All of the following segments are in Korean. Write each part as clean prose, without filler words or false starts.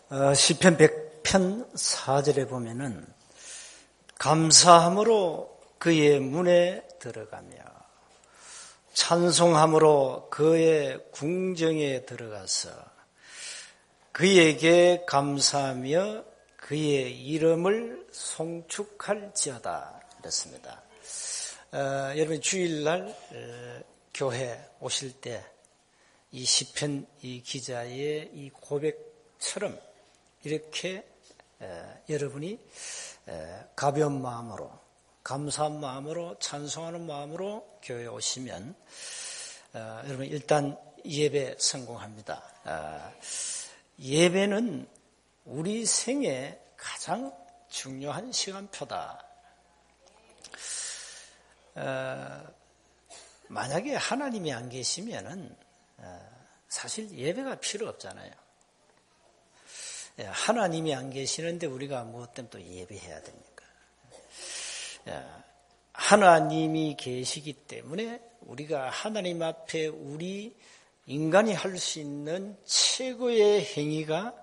시편 100편 4절에 보면은 감사함으로 그의 문에 들어가며 찬송함으로 그의 궁정에 들어가서 그에게 감사하며 그의 이름을 송축할지어다 그랬습니다. 여러분 주일날 교회 오실 때 이 시편 이 기자의 이 고백처럼 이렇게 여러분이 가벼운 마음으로 감사한 마음으로 찬송하는 마음으로 교회에 오시면 여러분 일단 예배 성공합니다. 예배는 우리 생에 가장 중요한 시간표다. 만약에 하나님이 안 계시면은 사실 예배가 필요 없잖아요. 하나님이 안 계시는데 우리가 무엇 때문에 또 예배해야 됩니까? 하나님이 계시기 때문에 우리가 하나님 앞에 우리 인간이 할 수 있는 최고의 행위가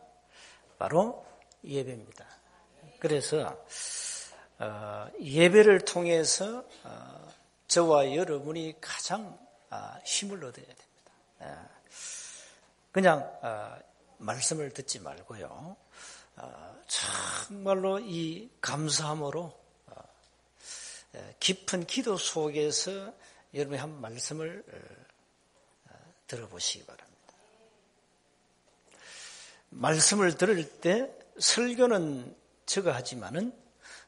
바로 예배입니다. 그래서 예배를 통해서 저와 여러분이 가장 힘을 얻어야 됩니다. 그냥 말씀을 듣지 말고요. 정말로 이 감사함으로 깊은 기도 속에서 여러분이 한 말씀을 들어보시기 바랍니다. 말씀을 들을 때 설교는 제가 하지만은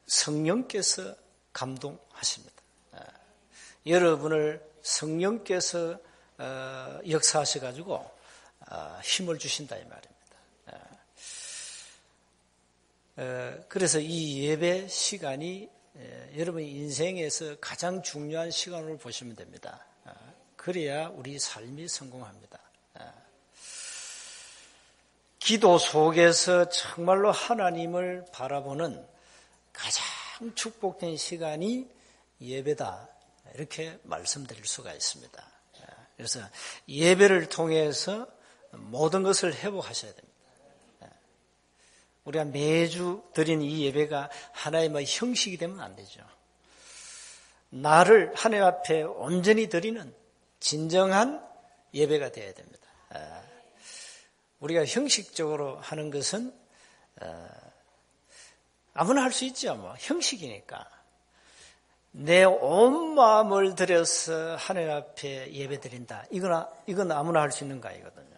성령께서 감동하십니다. 여러분을 성령께서 역사하셔가지고 힘을 주신다 이 말입니다. 그래서 이 예배 시간이 여러분 인생에서 가장 중요한 시간으로 보시면 됩니다. 그래야 우리 삶이 성공합니다. 기도 속에서 정말로 하나님을 바라보는 가장 축복된 시간이 예배다. 이렇게 말씀드릴 수가 있습니다. 그래서 예배를 통해서 모든 것을 회복하셔야 됩니다. 우리가 매주 드리는 이 예배가 하나의 형식이 되면 안 되죠. 나를 하나님 앞에 온전히 드리는 진정한 예배가 되어야 됩니다. 우리가 형식적으로 하는 것은 아무나 할 수 있죠. 형식이니까. 내 온 마음을 들여서 하나님 앞에 예배 드린다. 이건 아무나 할 수 있는 거 아니거든요.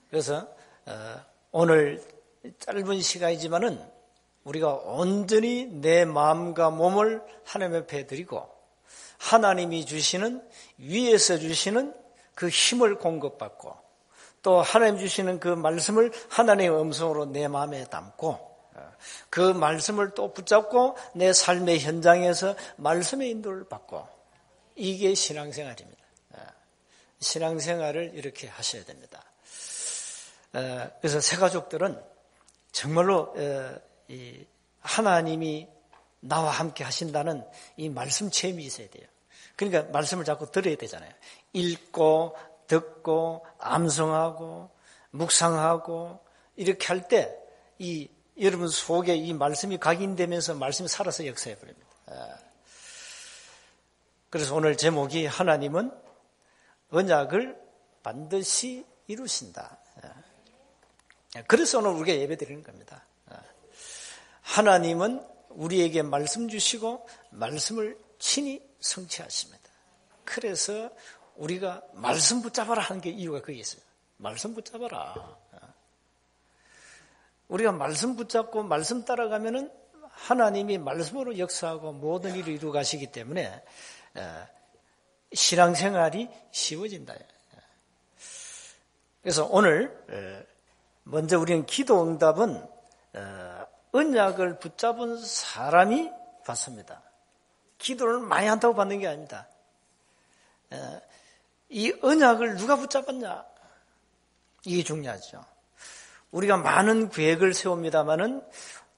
그래서 오늘 짧은 시간이지만은 우리가 온전히 내 마음과 몸을 하나님 앞에 드리고 하나님이 주시는 위에서 주시는 그 힘을 공급받고 또 하나님 주시는 그 말씀을 하나님의 음성으로 내 마음에 담고 그 말씀을 또 붙잡고 내 삶의 현장에서 말씀의 인도를 받고 이게 신앙생활입니다. 신앙생활을 이렇게 하셔야 됩니다. 그래서 새가족들은 정말로 하나님이 나와 함께 하신다는 이 말씀 체험이 있어야 돼요. 그러니까 말씀을 자꾸 들어야 되잖아요. 읽고 듣고 암송하고 묵상하고 이렇게 할 때 이 여러분 속에 이 말씀이 각인되면서 말씀이 살아서 역사해 버립니다. 그래서 오늘 제목이 하나님은 언약을 반드시 이루신다. 그래서 오늘 우리가 예배 드리는 겁니다. 하나님은 우리에게 말씀 주시고 말씀을 친히 성취하십니다. 그래서 우리가 말씀 붙잡아라 하는 게 이유가 거기 있어요. 말씀 붙잡아라. 우리가 말씀 붙잡고 말씀 따라가면은 하나님이 말씀으로 역사하고 모든 일을 이루어 가시기 때문에 신앙생활이 쉬워진다. 그래서 오늘 먼저 우리는 기도 응답은 언약을 붙잡은 사람이 받습니다. 기도를 많이 한다고 받는 게 아닙니다. 이 언약을 누가 붙잡았냐? 이게 중요하죠. 우리가 많은 계획을 세웁니다마는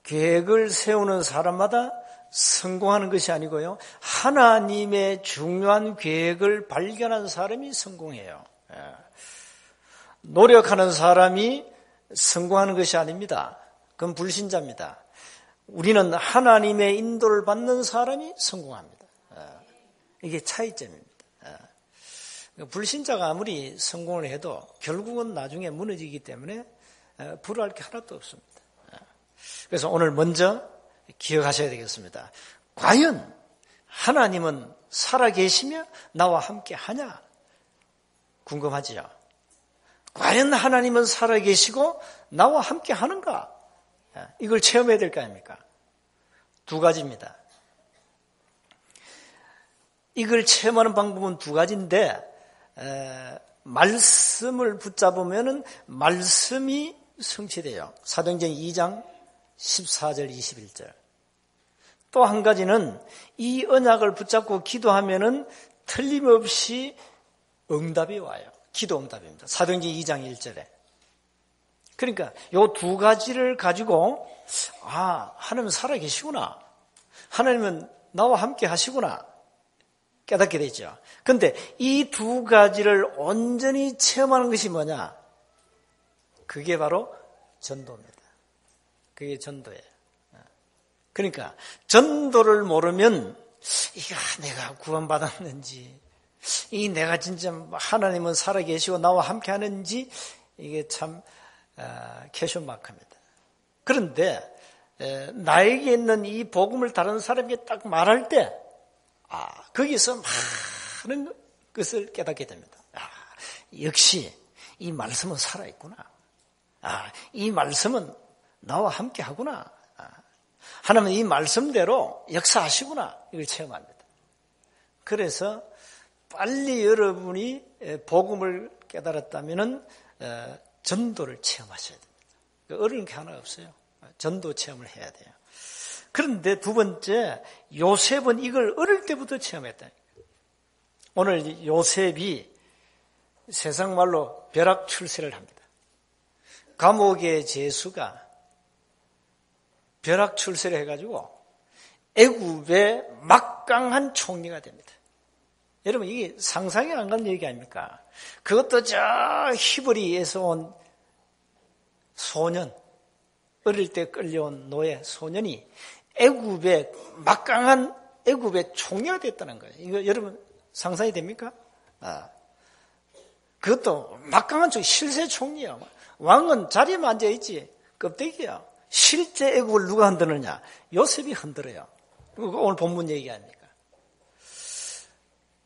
계획을 세우는 사람마다 성공하는 것이 아니고요. 하나님의 중요한 계획을 발견한 사람이 성공해요. 노력하는 사람이 성공하는 것이 아닙니다. 그건 불신자입니다. 우리는 하나님의 인도를 받는 사람이 성공합니다. 이게 차이점입니다. 불신자가 아무리 성공을 해도 결국은 나중에 무너지기 때문에 불효할 게 하나도 없습니다. 그래서 오늘 먼저 기억하셔야 되겠습니다. 과연 하나님은 살아계시며 나와 함께 하냐? 궁금하지요? 과연 하나님은 살아계시고 나와 함께 하는가? 이걸 체험해야 될 거 아닙니까? 두 가지입니다. 이걸 체험하는 방법은 두 가지인데 말씀을 붙잡으면 말씀이 성취돼요. 사도행전 2장 14절 21절. 또 한 가지는 이 언약을 붙잡고 기도하면 틀림없이 응답이 와요. 기도 응답입니다. 사도행전 2장 1절에. 그러니까 이 두 가지를 가지고 하나님은 살아계시구나. 하나님은 나와 함께 하시구나. 깨닫게 되죠. 그런데 이 두 가지를 온전히 체험하는 것이 뭐냐? 그게 바로 전도입니다. 그게 전도예요. 그러니까 전도를 모르면 내가 구원받았는지 내가 진짜 하나님은 살아계시고 나와 함께 하는지 이게 참 퀘스천 마크입니다. 그런데 나에게 있는 이 복음을 다른 사람에게 딱 말할 때 거기서 많은 것을 깨닫게 됩니다. 역시 이 말씀은 살아있구나. 이 말씀은 나와 함께 하구나. 하나님은 이 말씀대로 역사하시구나. 이걸 체험합니다. 그래서 빨리 여러분이 복음을 깨달았다면 전도를 체험하셔야 됩니다. 어려운 게 하나 없어요. 전도 체험을 해야 돼요. 그런데 두 번째, 요셉은 이걸 어릴 때부터 체험했다. 오늘 요셉이 세상 말로 벼락출세를 합니다. 감옥의 죄수가 벼락출세를 해가지고 애굽의 막강한 총리가 됩니다. 여러분 이게 상상이 안 가는 얘기 아닙니까? 그것도 저 히브리에서 온 소년, 어릴 때 끌려온 노예 소년이 애굽의 막강한 애굽의 총리가 됐다는 거예요. 이거 여러분 상상이 됩니까? 그것도 막강한 실세 총리야. 왕은 자리에만 앉아있지 껍데기야. 실제 애국을 누가 흔드느냐? 요셉이 흔들어요. 오늘 본문 얘기 아닙니까?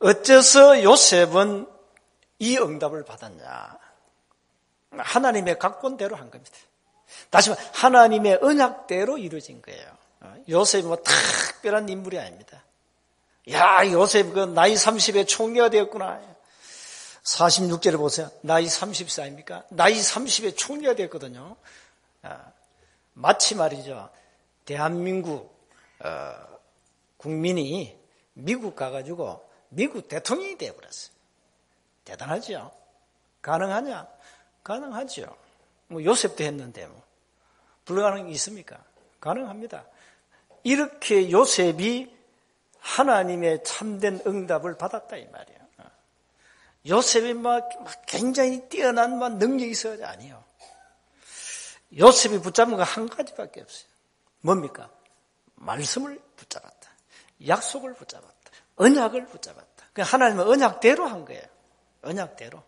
어째서 요셉은 이 응답을 받았냐? 하나님의 각본대로 한 겁니다. 다시 말해 하나님의 언약대로 이루어진 거예요. 요셉이 특별한 인물이 아닙니다. 요셉 나이 30에 총리가 되었구나. 46절에 보세요. 나이 30살입니까? 나이 30에 총리가 되었거든요. 마치 말이죠. 대한민국 국민이 미국 가가지고 미국 대통령이 되어버렸어요. 대단하죠. 가능하냐? 가능하죠. 요셉도 했는데 불가능한 게 있습니까? 가능합니다. 이렇게 요셉이 하나님의 참된 응답을 받았다 이 말이에요. 요셉이 굉장히 뛰어난 능력이 있어야 아니에요. 요셉이 붙잡은 거 한 가지밖에 없어요. 뭡니까? 말씀을 붙잡았다. 약속을 붙잡았다. 언약을 붙잡았다. 하나님은 언약대로 한 거예요. 언약대로.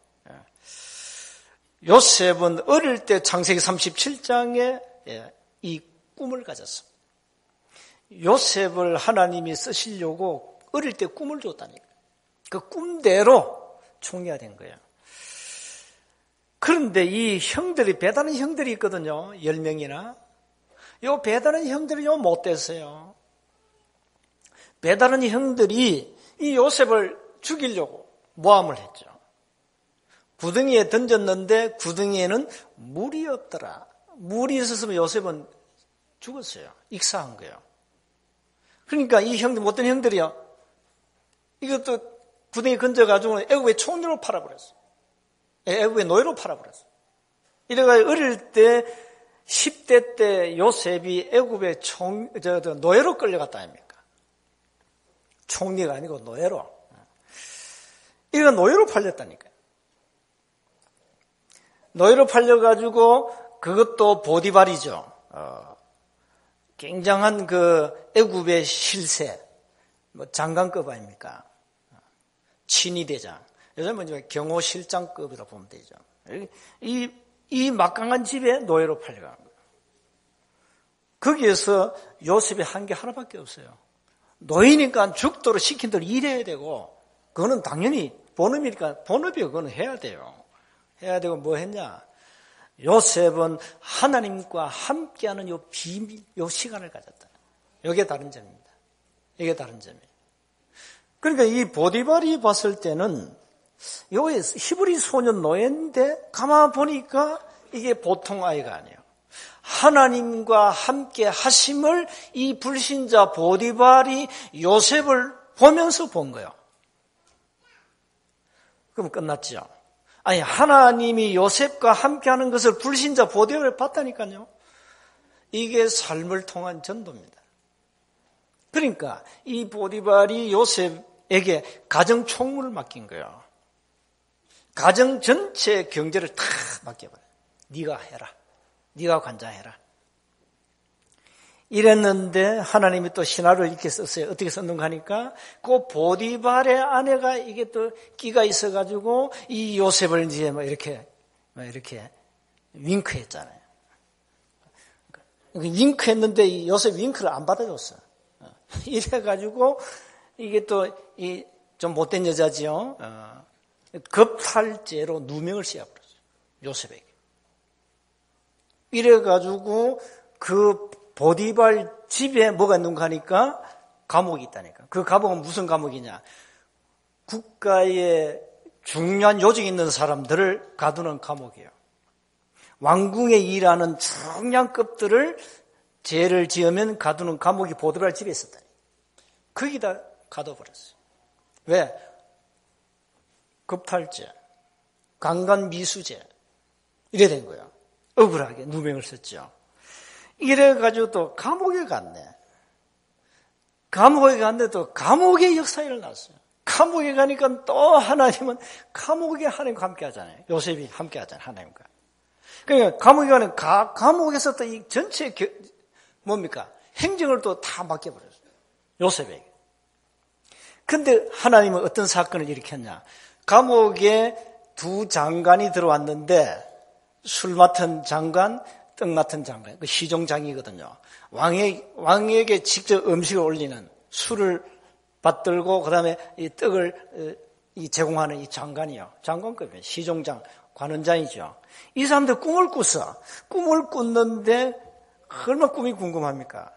요셉은 어릴 때 창세기 37장에 이 꿈을 가졌습니다. 요셉을 하나님이 쓰시려고 어릴 때 꿈을 줬다니까요. 그 꿈대로 총리가 된 거예요. 그런데 이 형들이, 배다른 형들이 있거든요. 10명이나. 요 배다른 형들이 못 됐어요. 배다른 형들이 이 요셉을 죽이려고 모함을 했죠. 구덩이에 던졌는데 구덩이에는 물이 없더라. 물이 있었으면 요셉은 죽었어요. 익사한 거예요. 그러니까 이 형들, 못된 형들이요. 이것도 구덩이 건져가지고 애굽의 총리로 팔아버렸어요. 애굽의 노예로 팔아버렸어요. 이래가지고 어릴 때 10대 때 요셉이 애굽의 노예로 끌려갔다 아닙니까? 총리가 아니고 노예로. 이거 노예로 팔렸다니까요. 노예로 팔려가지고 그것도 보디발이죠. 굉장한 그 애굽의 실세, 뭐 장관급 아닙니까? 친위대장. 요즘은 이제 경호실장급이라고 보면 되죠. 이 막강한 집에 노예로 팔려간 거예요. 거기에서 요셉이 한 게 하나밖에 없어요. 노예니까 죽도록 시킨 대로 일해야 되고, 그거는 당연히 본업이니까, 본업이 그거는 해야 돼요. 해야 되고 뭐 했냐? 요셉은 하나님과 함께하는 요 비밀, 요 시간을 가졌다. 이게 다른 점입니다. 이게 다른 점이에요. 그러니까 이 보디발이 봤을 때는 여기 히브리 소년 노예인데 가만 보니까 이게 보통 아이가 아니에요. 하나님과 함께 하심을 이 불신자 보디발이 요셉을 보면서 본 거예요. 그럼 끝났죠. 아니, 하나님이 요셉과 함께하는 것을 불신자 보디발이 봤다니까요. 이게 삶을 통한 전도입니다. 그러니까 이 보디발이 요셉에게 가정 총무를 맡긴 거예요. 가정 전체 경제를 다 맡겨버려요. 네가 해라. 네가 관장해라. 이랬는데 하나님이 또 신화를 이렇게 썼어요. 어떻게 썼는가 하니까 그 보디발의 아내가 이게 또 끼가 있어가지고 이 요셉을 이제 막 이렇게 윙크했잖아요. 윙크했는데 이 요셉 윙크를 안 받아줬어. 이래가지고 이게 또 좀 못된 여자지요. 겁탈죄로 누명을 씌워버렸어요. 요셉에게. 이래가지고 그 보디발 집에 뭐가 있는가 하니까 감옥이 있다니까. 그 감옥은 무슨 감옥이냐? 국가에 중요한 요직이 있는 사람들을 가두는 감옥이에요. 왕궁에 일하는 청량급들을 죄를 지으면 가두는 감옥이 보디발 집에 있었다니. 거기다 가둬버렸어요. 왜? 겁탈죄, 강간미수죄 이래 된 거예요. 억울하게 누명을 썼죠. 이래가지고 또 감옥에 갔네. 감옥에 갔는데 또 감옥의 역사가 일어났어요. 감옥에 가니까 또 하나님은 감옥에 하나님과 함께 하잖아요. 요셉이 함께 하잖아요. 하나님과. 그러니까 감옥에 가는 감옥에서 또 이 전체 뭡니까? 행정을 또 다 맡겨버렸어요. 요셉에게. 근데 하나님은 어떤 사건을 일으켰냐? 감옥에 두 장관이 들어왔는데 술 맡은 장관, 떡 맡은 장관, 그 시종장이거든요. 왕에게 직접 음식을 올리는 술을 받들고 그다음에 이 떡을 제공하는 이 장관이요. 장관급이에요. 시종장, 관원장이죠. 이 사람들 꿈을 꿨어. 꿈을 꿨는데 얼마나 꿈이 궁금합니까?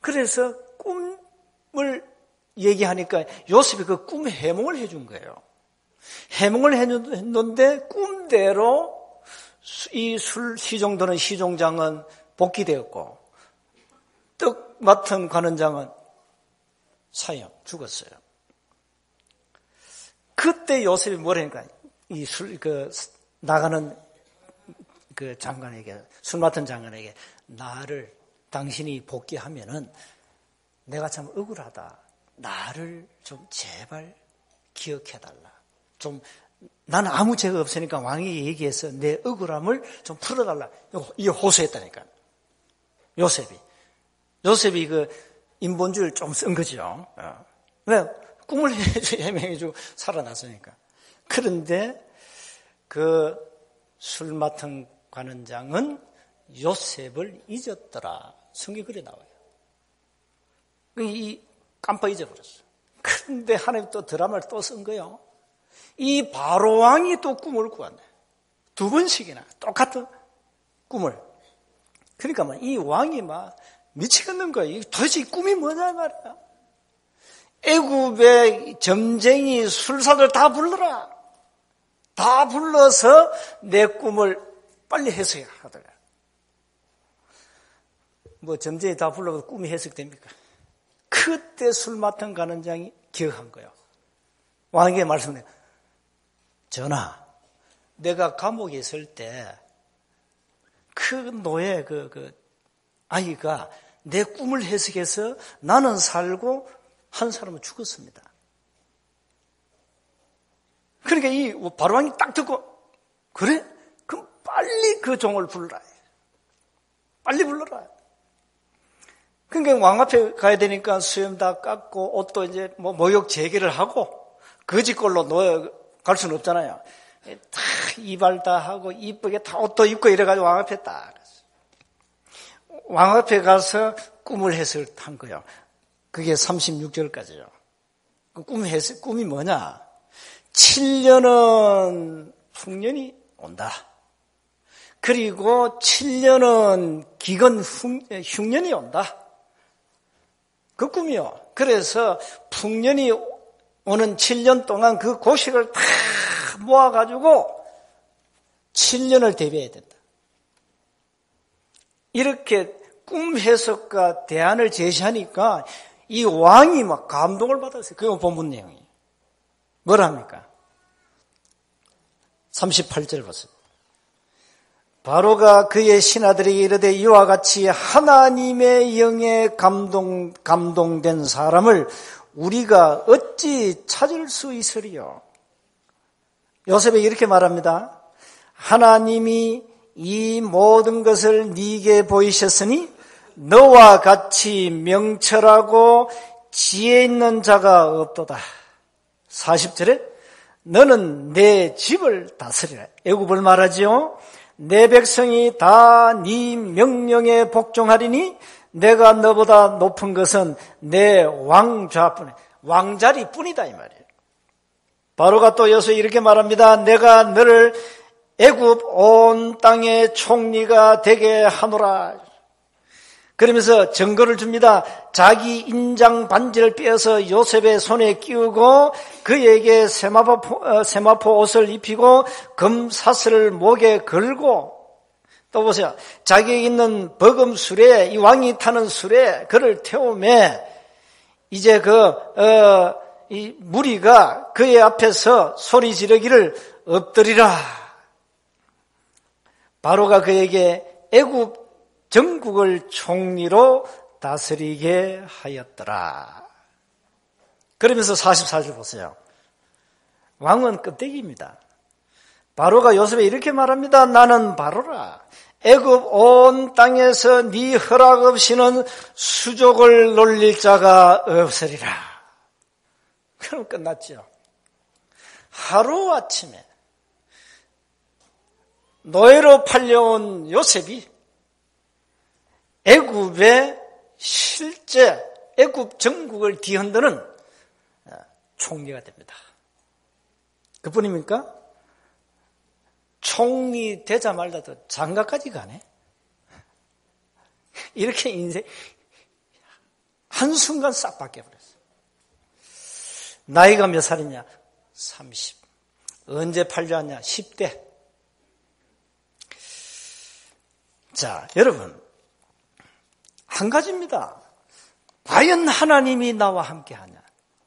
그래서 꿈을 얘기하니까 요셉이 그 꿈 해몽을 해준 거예요. 해몽을 했는데 꿈대로 이 술 시종도는 시종장은 복귀되었고 떡 맡은 관원장은 사형 죽었어요. 그때 요셉이 뭐라니까 이 나가는 그 장관에게 술 맡은 장관에게 나를 당신이 복귀하면은 내가 참 억울하다. 나를 좀 제발 기억해달라. 좀 나는 아무 죄가 없으니까 왕에게 얘기해서 내 억울함을 좀 풀어달라. 이 호소했다니까. 요셉이 그 인본주의를 좀 쓴 거죠. 왜? 꿈을 해명해주고 살아났으니까. 그런데 그 술 맡은 관원장은 요셉을 잊었더라. 성경에 그래 나와요. 이 깜빡 잊어버렸어. 그런데 하나님 또 드라마를 또 쓴 거예요. 이 바로왕이 또 꿈을 꾸었네. 두 번씩이나 똑같은 꿈을. 그러니까 이 왕이 막 미치겠는 거예요. 도대체 이 꿈이 뭐냐 말이야. 애굽의 점쟁이 술사들 다 불러라. 다 불러서 내 꿈을 빨리 해석하더라. 뭐 점쟁이 다 불러서 꿈이 해석됩니까? 그때 술 맡은 관원장이 기억한 거예요. 왕에게 말씀해요. 전하, 내가 감옥에 있을 때 그 노예 그 아이가 내 꿈을 해석해서 나는 살고 한 사람은 죽었습니다. 그러니까 이 바로왕이 딱 듣고 그래? 그럼 빨리 그 종을 불러라. 빨리 불러라. 그러니까 왕 앞에 가야 되니까 수염 다 깎고 옷도 이제 모욕 제거를 하고 거짓골로 갈 수는 없잖아요. 다 이발 다 하고 이쁘게 다 옷도 입고 이래가지고 왕 앞에 딱 왕 앞에 가서 꿈을 해석한 거예요. 그게 36절까지요. 그 꿈이 뭐냐? 7년은 풍년이 온다. 그리고 7년은 기근 흉년이 온다. 그 꿈이요. 그래서 풍년이 오는 7년 동안 그 고식을 다 모아가지고 7년을 대비해야 된다. 이렇게 꿈 해석과 대안을 제시하니까 이 왕이 막 감동을 받았어요. 그건 본문 내용이. 뭘 합니까? 38절 보세요. 바로가 그의 신하들에게 이르되 이와 같이 하나님의 영에 감동된 사람을 우리가 어찌 찾을 수 있으리요? 요셉이 이렇게 말합니다. 하나님이 이 모든 것을 네게 보이셨으니 너와 같이 명철하고 지혜 있는 자가 없도다. 40절에 너는 내 집을 다스리라. 애굽을 말하지요. 내 백성이 다 네 명령에 복종하리니 내가 너보다 높은 것은 내 왕좌뿐이야. 왕자리뿐이다 이 말이에요. 바로가 또 여기서 이렇게 말합니다. 내가 너를 애굽 온 땅의 총리가 되게 하노라. 그러면서 증거를 줍니다. 자기 인장 반지를 빼어서 요셉의 손에 끼우고 그에게 세마포 옷을 입히고 금사슬을 목에 걸고 또 보세요. 자기에게 있는 버금 수레, 이 왕이 타는 수레 그를 태우매 이제 이 무리가 그의 앞에서 소리 지르기를 엎드리라. 바로가 그에게 애굽 전국을 총리로 다스리게 하였더라. 그러면서 44절 보세요. 왕은 껍데기입니다. 바로가 요셉에 이렇게 말합니다. 나는 바로라. 애굽 온 땅에서 네 허락 없이는 수족을 놀릴 자가 없으리라. 그럼 끝났죠. 하루아침에 노예로 팔려온 요셉이 애굽의 실제 애굽 전국을 뒤흔드는 총리가 됩니다. 그뿐입니까? 총리 되자 말자도 장가까지 가네. 이렇게 인생 한순간 싹 바뀌어버렸어요. 나이가 몇 살이냐? 30. 언제 팔려왔냐? 10대. 자, 여러분 한 가지입니다. 과연 하나님이 나와 함께하냐?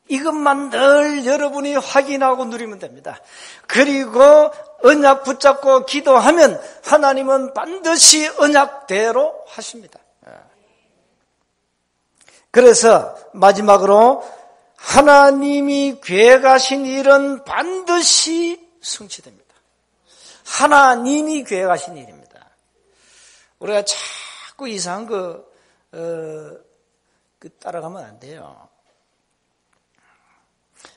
이것만 늘 여러분이 확인하고 누리면 됩니다. 그리고 언약 붙잡고 기도하면 하나님은 반드시 언약대로 하십니다. 그래서 마지막으로 하나님이 계획하신 일은 반드시 성취됩니다. 하나님이 계획하신 일입니다. 우리가 자꾸 이상한 거 따라가면 안 돼요.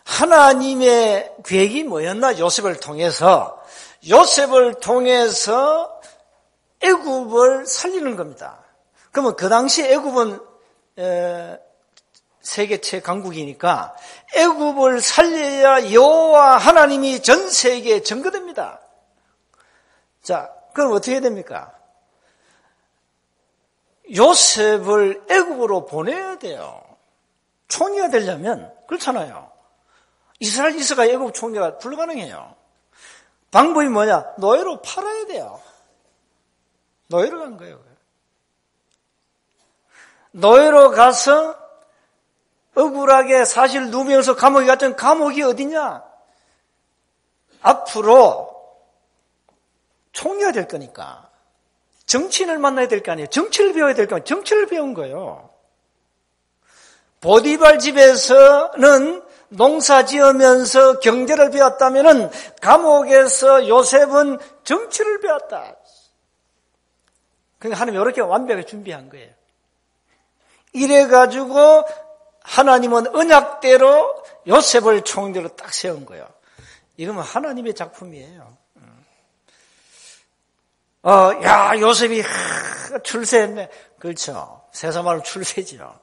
하나님의 계획이 뭐였나? 요셉을 통해서 애굽을 살리는 겁니다. 그러면 그 당시 애굽은 세계 최강국이니까 애굽을 살려야 여호와 하나님이 전 세계에 증거됩니다. 자, 그럼 어떻게 해야 됩니까? 요셉을 애굽으로 보내야 돼요. 총리가 되려면 그렇잖아요. 이스라엘가 애굽 총리가 불가능해요. 방법이 뭐냐? 노예로 팔아야 돼요. 노예로 간 거예요. 노예로 가서 억울하게 사실 누명해서 감옥에 갔던 감옥이 어디냐? 앞으로 총리가 될 거니까 정치인을 만나야 될 거 아니에요. 정치를 배워야 될 거 아니에요. 정치를 배운 거예요. 보디발 집에서는 농사 지으면서 경제를 배웠다면은 감옥에서 요셉은 정치를 배웠다. 그러니까 하나님이 이렇게 완벽하게 준비한 거예요. 이래가지고 하나님은 언약대로 요셉을 총리로 딱 세운 거예요. 이러면 하나님의 작품이에요. 야, 요셉이 출세했네. 그렇죠. 세상말로 출세죠.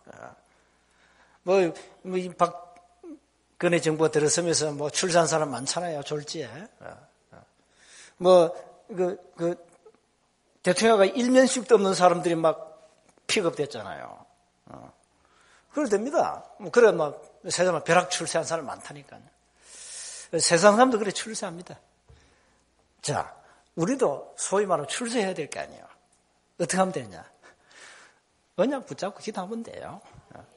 이 박근혜 정부가 들어서면서 출세한 사람 많잖아요. 졸지에. 대통령가 일면식도 없는 사람들이 막 픽업됐잖아요. 그래도 됩니다. 그래, 세상에 벼락 출세한 사람 많다니까요. 세상 사람도 그래 출세합니다. 자, 우리도 소위 말하면 출세해야 될 거 아니에요. 어떻게 하면 되냐? 언약 붙잡고 기도하면 돼요.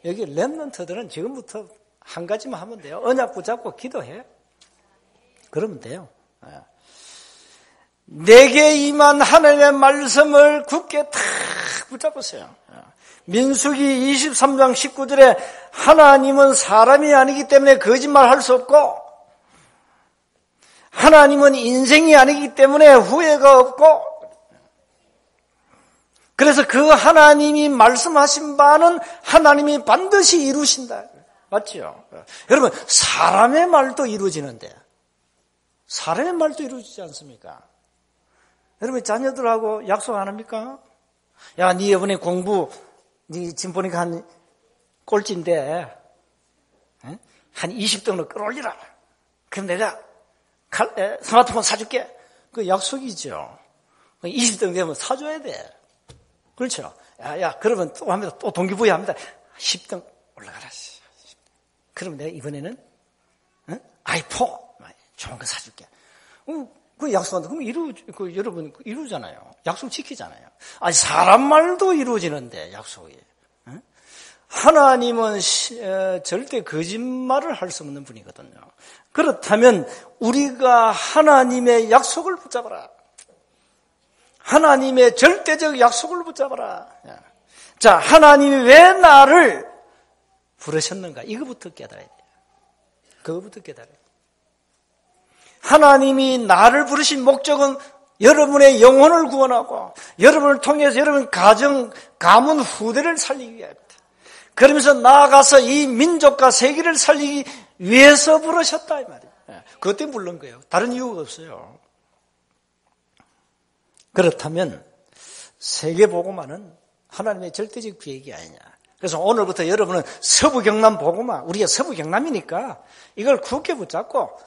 여기 렘넌트들은 지금부터 한 가지만 하면 돼요. 언약 붙잡고 기도해. 그러면 돼요. 내게 임한 하나님의 말씀을 굳게 탁 붙잡으세요. 민수기 23장 19절에 하나님은 사람이 아니기 때문에 거짓말할 수 없고 하나님은 인생이 아니기 때문에 후회가 없고 그래서 그 하나님이 말씀하신 바는 하나님이 반드시 이루신다. 맞죠? 여러분 사람의 말도 이루어지는데 사람의 말도 이루어지지 않습니까? 여러분 자녀들하고 약속 안 합니까? 야, 네 이번에 공부 네 지금 보니까 한 꼴찌인데 한 20등으로 끌어올리라. 그럼 내가 스마트폰 사줄게. 그 약속이죠. 20등 되면 사줘야 돼. 그렇죠? 야, 그러면 또 합니다. 또 동기부여합니다. 10등 올라가라. 그러면 내가 이번에는 아이폰 좋은 거 사줄게. 그 약속한다. 그럼 여러분 이루잖아요. 약속 지키잖아요. 아니 사람 말도 이루어지는데 약속이. 하나님은 절대 거짓말을 할 수 없는 분이거든요. 그렇다면 우리가 하나님의 약속을 붙잡아라. 하나님의 절대적 약속을 붙잡아라. 자, 하나님이 왜 나를 부르셨는가? 이거부터 깨달아야 돼요. 그거부터 깨달아야 돼요. 하나님이 나를 부르신 목적은 여러분의 영혼을 구원하고 여러분을 통해서 여러분 가문 후대를 살리기 위함입니다. 그러면서 나아가서 이 민족과 세계를 살리기 위해서 부르셨다 이 말이에요. 그것 때문에 부른 거예요. 다른 이유가 없어요. 그렇다면 세계복음화는 하나님의 절대적 계획이 아니냐. 그래서 오늘부터 여러분은 서부경남 복음화, 우리가 서부경남이니까 이걸 굳게 붙잡고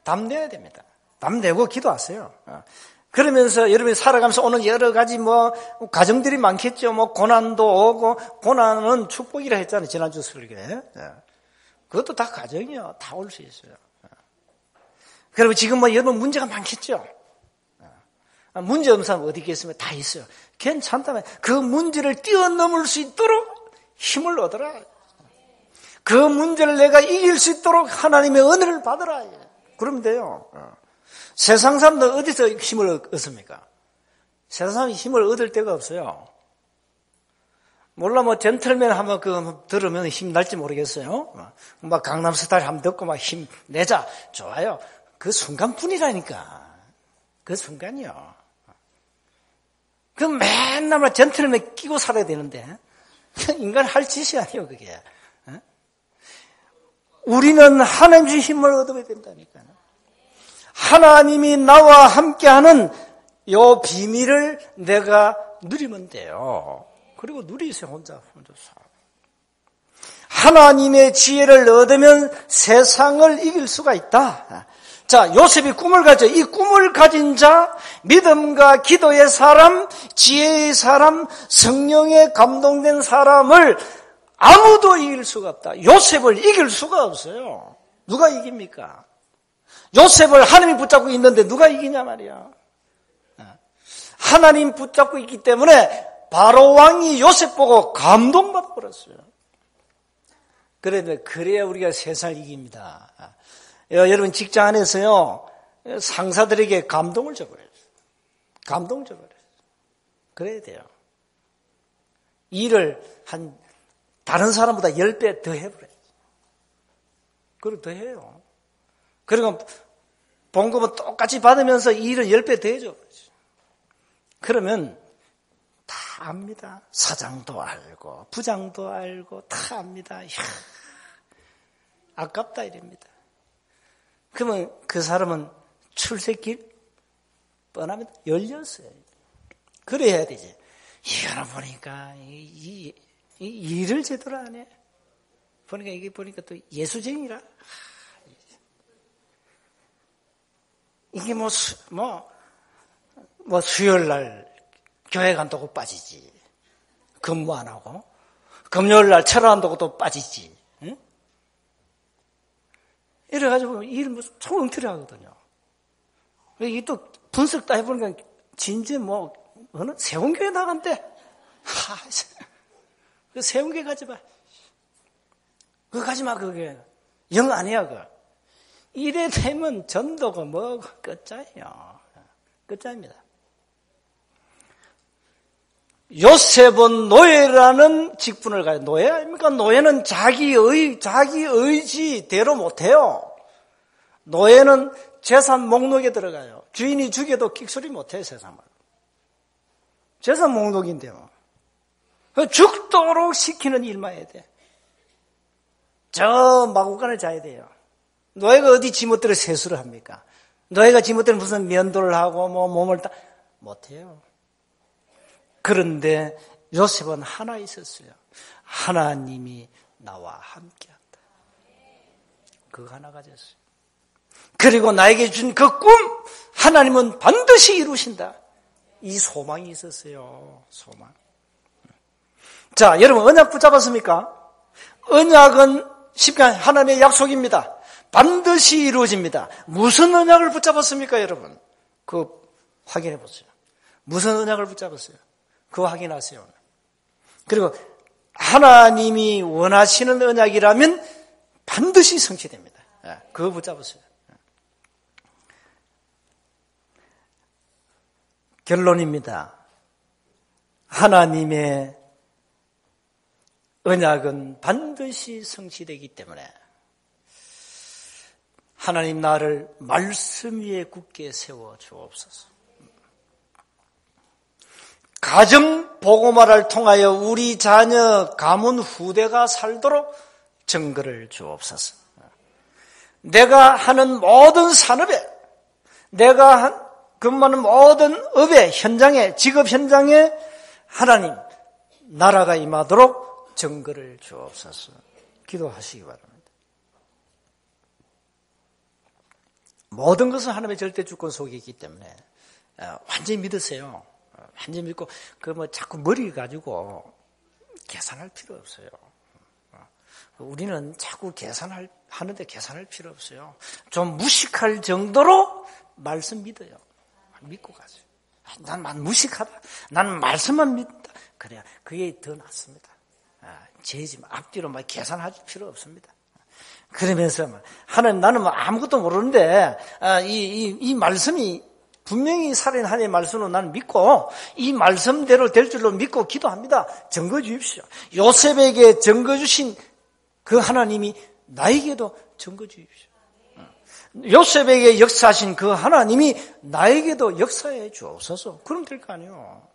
담내야 됩니다. 담내고 기도하세요. 그러면서 여러분이 살아가면서 오는 여러 가지 가정들이 많겠죠. 고난도 오고, 고난은 축복이라 했잖아요. 지난주 설교에. 그것도 다 가정이요. 다 올 수 있어요. 그리고 지금 여러분 문제가 많겠죠. 문제 없는 사람 어디 있겠으면 다 있어요. 괜찮다면 그 문제를 뛰어넘을 수 있도록 힘을 얻어라. 그 문제를 내가 이길 수 있도록 하나님의 은혜를 받으라. 그러면 돼요. 세상 사람들 어디서 힘을 얻습니까? 세상 사람이 힘을 얻을 데가 없어요. 몰라 젠틀맨 한번 들으면 힘 날지 모르겠어요. 강남 스타일 한번 듣고 힘 내자. 좋아요. 그 순간뿐이라니까. 그 순간이요. 그 맨날 젠틀맨 끼고 살아야 되는데 인간 할 짓이 아니에요 그게. 우리는 하나님의 힘을 얻어야 된다니까요. 하나님이 나와 함께하는 이 비밀을 내가 누리면 돼요. 그리고 누리세요 혼자서. 하나님의 지혜를 얻으면 세상을 이길 수가 있다. 자, 요셉이 꿈을 가져. 이 꿈을 가진 자, 믿음과 기도의 사람, 지혜의 사람, 성령에 감동된 사람을 아무도 이길 수가 없다. 요셉을 이길 수가 없어요. 누가 이깁니까? 요셉을 하나님이 붙잡고 있는데 누가 이기냐 말이야. 하나님 붙잡고 있기 때문에 바로 왕이 요셉 보고 감동받아 버렸어요. 그래야 우리가 세상을 이깁니다. 여러분 직장 안에서요 상사들에게 감동을 줘버려요. 감동을 줘버려요. 그래야 돼요. 일을 다른 사람보다 10배 더 해버려요. 그리고 더 해요. 그리고 봉급은 똑같이 받으면서 일을 10배 더 해줘. 그러면 다 압니다. 사장도 알고 부장도 알고 다 압니다. 이야, 아깝다 이랍니다. 그러면 그 사람은 출세길 뻔합니다. 열렸어요. 그래야 되지. 이거는 보니까 이 일을 제대로 안 해. 보니까 이게 보니까 또 예수쟁이라. 이게 수요일 날 교회 간다고 빠지지. 근무 안 하고. 금요일 날 철학한다고 또 빠지지. 응? 이래가지고 일을 참 엉터리 하거든요. 이게 또 분석 다 해보니까 진짜 어느 세운교회 나간대. 그 세운교회 가지 마. 그거 가지 마, 그게. 영 아니야, 그거. 이래 되면 전도가 끝자예요. 끝자입니다. 요셉은 노예라는 직분을 가요. 노예 아닙니까? 노예는 자기 의지대로 못해요. 노예는 재산 목록에 들어가요. 주인이 죽여도 끽소리 못해요, 세상을. 재산 목록인데요. 죽도록 시키는 일만 해야 돼. 저 마구간을 자야 돼요. 노예가 어디 지멋대로 세수를 합니까? 노예가 지멋대로 무슨 면도를 하고 몸을 못해요. 그런데 요셉은 하나 있었어요. 하나님이 나와 함께한다. 그거 하나 가졌어요. 그리고 나에게 준 그 꿈 하나님은 반드시 이루신다. 이 소망이 있었어요. 소망. 자, 여러분 언약 붙잡았습니까? 언약은 쉽게 하나님의 약속입니다. 반드시 이루어집니다. 무슨 언약을 붙잡았습니까, 여러분? 그거 확인해 보세요. 무슨 언약을 붙잡았어요? 그거 확인하세요. 그리고 하나님이 원하시는 언약이라면 반드시 성취됩니다. 그거 붙잡으세요. 결론입니다. 하나님의 언약은 반드시 성취되기 때문에 하나님 나를 말씀 위에 굳게 세워 주옵소서. 가정 복음화를 통하여 우리 자녀 가문 후대가 살도록 증거를 주옵소서. 내가 하는 모든 산업에, 내가 근무하는 모든 업의 현장에, 직업 현장에 하나님 나라가 임하도록 증거를 주옵소서. 기도하시기 바랍니다. 모든 것은 하나님의 절대 주권 속에 있기 때문에 완전히 믿으세요. 완전히 믿고 자꾸 머리 가지고 계산할 필요 없어요. 우리는 자꾸 하는데 계산할 필요 없어요. 좀 무식할 정도로 말씀 믿어요. 믿고 가세요. 난 무식하다. 난 말씀만 믿는다. 그래야 그게 더 낫습니다. 재지 앞뒤로 계산할 필요 없습니다. 그러면서 하나님 나는 아무것도 모르는데 이 말씀이 분명히 살아있는 하나님의 말씀으로 나는 믿고 이 말씀대로 될 줄로 믿고 기도합니다. 증거 주십시오. 요셉에게 증거 주신 그 하나님이 나에게도 증거 주십시오. 요셉에게 역사하신 그 하나님이 나에게도 역사해 주옵소서. 그럼 될 거 아니에요.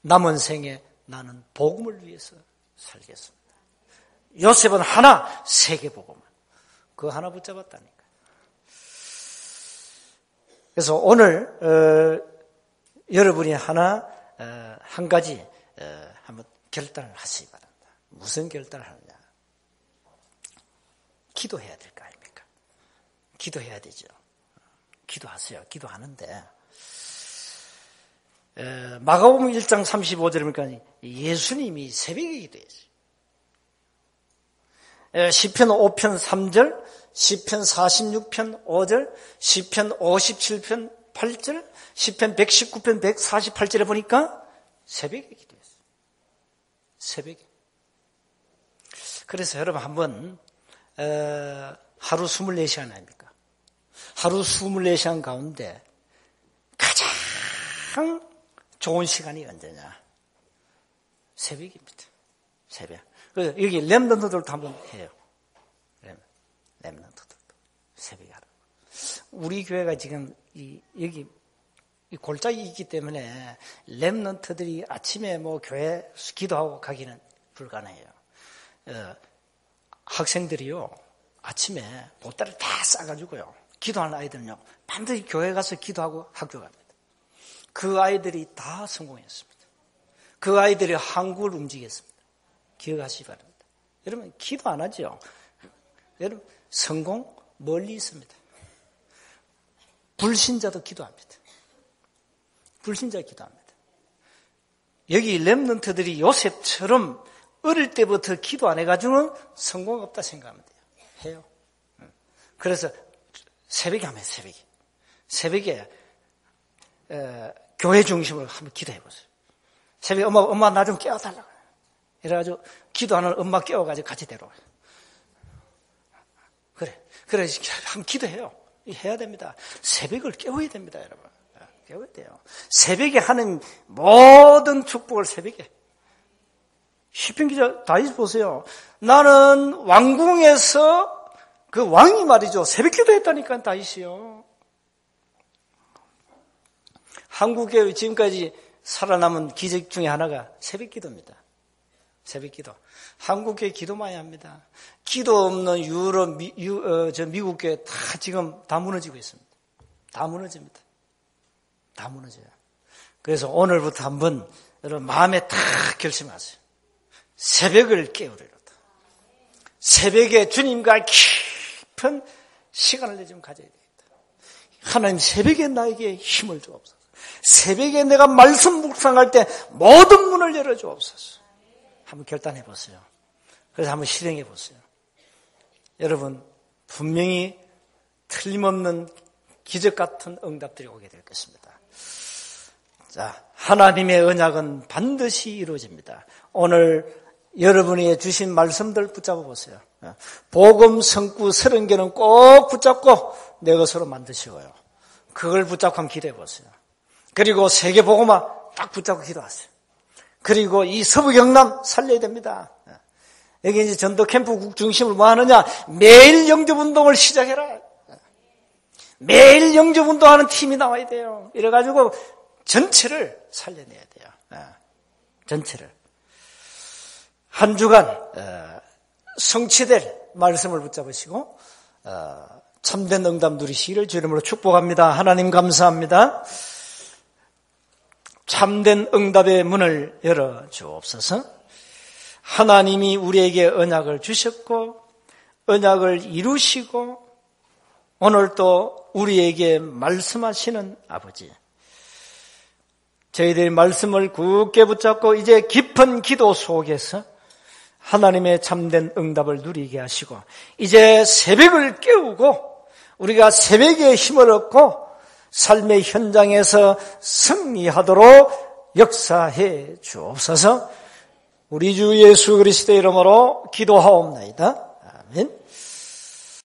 남은 생에 나는 복음을 위해서 살겠습니다. 요셉은 하나, 세계 복음을. 그거 하나 붙잡았다니까. 그래서 오늘 여러분이 한 가지 한번 결단을 하시기 바랍니다. 무슨 결단을 하느냐? 기도해야 될 거 아닙니까? 기도해야 되죠. 기도하세요. 기도하는데 마가복음 1장 35절에 보니까 예수님이 새벽에 기도했어요. 시편 5편 3절, 시편 46편 5절, 시편 57편 8절, 시편 119편 148절에 보니까 새벽에 기도했어요. 새벽에. 그래서 여러분 한번 하루 24시간 아닙니까? 하루 24시간 가운데 가장 좋은 시간이 언제냐? 새벽입니다. 새벽. 그래서 여기 렘넌트들도 한번 해요. 렘넌트들도 새벽에 하라고. 우리 교회가 지금 여기 이 골짜기 있기 때문에 렘넌트들이 아침에 뭐 교회 기도하고 가기는 불가능해요. 학생들이요, 아침에 보따리 다 싸가지고요, 기도하는 아이들은요, 반드시 교회 가서 기도하고 학교 갑니다. 그 아이들이 다 성공했습니다. 그 아이들이 한국을 움직였습니다. 기억하시기 바랍니다. 여러분, 기도 안 하죠? 여러분, 성공 멀리 있습니다. 불신자도 기도합니다. 불신자 기도합니다. 여기 렘넌트들이 요셉처럼 어릴 때부터 기도 안 해가지고는 성공 없다 생각하면 돼요. 해요. 그래서 새벽에 하면 새벽에 교회 중심으로 한번 기도해 보세요. 새벽에 엄마 나 좀 깨워달라고. 이래가지고 기도하는 엄마 깨워가지고 같이 데려와요. 그래 한번 기도해요. 해야 됩니다. 새벽을 깨워야 됩니다, 여러분. 깨워야 돼요. 새벽에 하는 모든 축복을 새벽에. 시편 기자 다윗 보세요. 나는 왕궁에서 그 왕이 말이죠, 새벽 기도했다니까, 다윗이요. 한국교회 지금까지 살아남은 기적 중에 하나가 새벽 기도입니다. 새벽 기도. 한국교회 기도 많이 합니다. 기도 없는 유럽, 미국 교회 다 지금 다 무너지고 있습니다. 다 무너집니다. 다 무너져요. 그래서 오늘부터 한번 여러분 마음에 딱 결심하세요. 새벽을 깨우리로다. 새벽에 주님과 깊은 시간을 좀 가져야 되겠다. 하나님, 새벽에 나에게 힘을 주옵소서. 새벽에 내가 말씀 묵상할 때 모든 문을 열어 주옵소서. 한번 결단해 보세요. 그래서 한번 실행해 보세요. 여러분, 분명히 틀림없는 기적 같은 응답들이 오게 될 것입니다. 자, 하나님의 언약은 반드시 이루어집니다. 오늘 여러분이 주신 말씀들 붙잡아 보세요. 복음 성구 30개는 꼭 붙잡고 내 것으로 만드시고요. 그걸 붙잡고 한번 기도해 보세요. 그리고 세계 복음화 딱 붙잡고 기도하세요. 그리고 이 서부 경남 살려야 됩니다. 여기 이제 전도 캠프 중심으로 뭐 하느냐? 매일 영접 운동을 시작해라. 매일 영접 운동하는 팀이 나와야 돼요. 이래가지고 전체를 살려내야 돼요. 전체를. 한 주간 성취될 말씀을 붙잡으시고 참된 응답 누리시기를 주 이름으로 축복합니다. 하나님 감사합니다. 참된 응답의 문을 열어 주옵소서. 하나님이 우리에게 언약을 주셨고 언약을 이루시고 오늘 또 우리에게 말씀하시는 아버지, 저희들이 말씀을 굳게 붙잡고 이제 깊은 기도 속에서 하나님의 참된 응답을 누리게 하시고 이제 새벽을 깨우고 우리가 새벽에 힘을 얻고 삶의 현장에서 승리하도록 역사해 주옵소서. 우리 주 예수 그리스도의 이름으로 기도하옵나이다. 아멘.